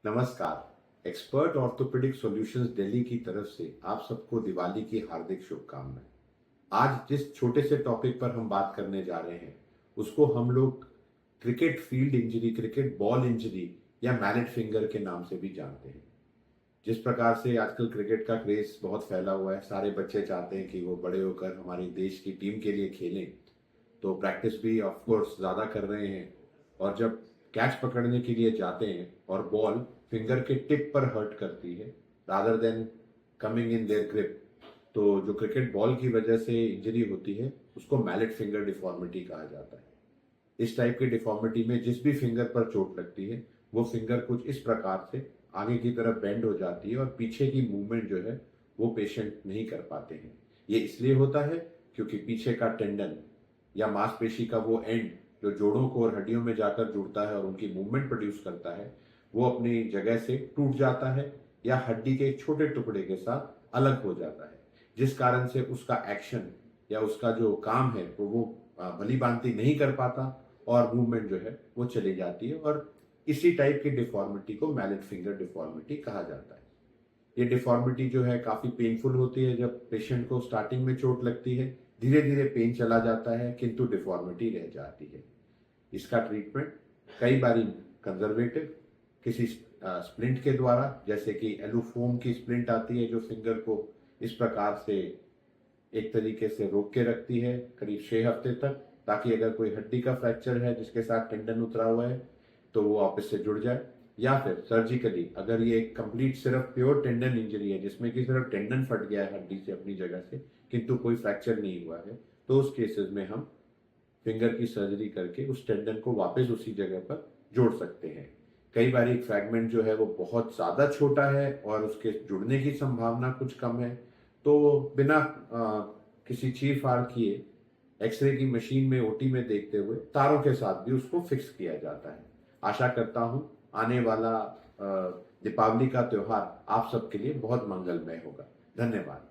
नमस्कार। Expert orthopaedic solutions Delhi की तरफ से आप सबको दिवाली की हार्दिक शुभकामनाएं। आज जिस छोटे से टॉपिक पर हम बात करने जा रहे हैं उसको हम लोग cricket field injury, cricket ball injury या मैलेट फिंगर के नाम से भी जानते हैं। जिस प्रकार से आजकल क्रिकेट का क्रेज बहुत फैला हुआ है, सारे बच्चे चाहते हैं कि वो बड़े होकर हमारे देश की टीम के लिए खेलें, तो प्रैक्टिस भी ऑफ कोर्स ज़्यादा कर रहे हैं। और जब कैच पकड़ने के लिए जाते हैं और बॉल फिंगर के टिप पर हर्ट करती है rather than coming in their grip, तो जो क्रिकेट बॉल की वजह से इंजरी होती है उसको मैलेट फिंगर डिफॉर्मिटी कहा जाता है। इस टाइप की डिफॉर्मिटी में जिस भी फिंगर पर चोट लगती है वो फिंगर कुछ इस प्रकार से आगे की तरफ बेंड हो जाती है और पीछे की मूवमेंट जो है वो पेशेंट नहीं कर पाते हैं। ये इसलिए होता है क्योंकि पीछे का टेंडन या मांसपेशी का वो एंड जो जोड़ों को और हड्डियों में जाकर जुड़ता है और उनकी मूवमेंट प्रोड्यूस करता है वो अपनी जगह से टूट जाता है या हड्डी के एक छोटे टुकड़े के साथ अलग हो जाता है, जिस कारण से उसका एक्शन या उसका जो काम है वो भली भांति नहीं कर पाता और मूवमेंट जो है वो चली जाती है। और इसी टाइप की डिफॉर्मिटी को मैलेट फिंगर डिफॉर्मिटी कहा जाता है। ये डिफॉर्मिटी जो है काफी पेनफुल होती है। जब पेशेंट को स्टार्टिंग में चोट लगती है धीरे धीरे पेन चला जाता है किंतु डिफॉर्मिटी रह जाती है। इसका ट्रीटमेंट कई बारी कंजर्वेटिव किसी स्प्लिंट के द्वारा, जैसे कि एलुफोम की स्प्लिंट आती है जो फिंगर को इस प्रकार से एक तरीके से रोक के रखती है करीब 6 हफ्ते तक, ताकि अगर कोई हड्डी का फ्रैक्चर है जिसके साथ टेंडन उतरा हुआ है तो वो वापस से जुड़ जाए। या फिर सर्जिकली अगर ये एक कंप्लीट सिर्फ प्योर टेंडन इंजरी है जिसमें कि सिर्फ टेंडन फट गया है हड्डी से अपनी जगह से किंतु कोई फ्रैक्चर नहीं हुआ है, तो उस केसेस में हम फिंगर की सर्जरी करके उस टेंडन को वापस उसी जगह पर जोड़ सकते हैं। कई बार एक फ्रैगमेंट जो है वो बहुत ज़्यादा छोटा है और उसके जुड़ने की संभावना कुछ कम है, तो बिना किसी चीर फाड़ किए एक्सरे की मशीन में ओटी में देखते हुए तारों के साथ भी उसको फिक्स किया जाता है। आशा करता हूं आने वाला दीपावली का त्योहार आप सबके लिए बहुत मंगलमय होगा। धन्यवाद।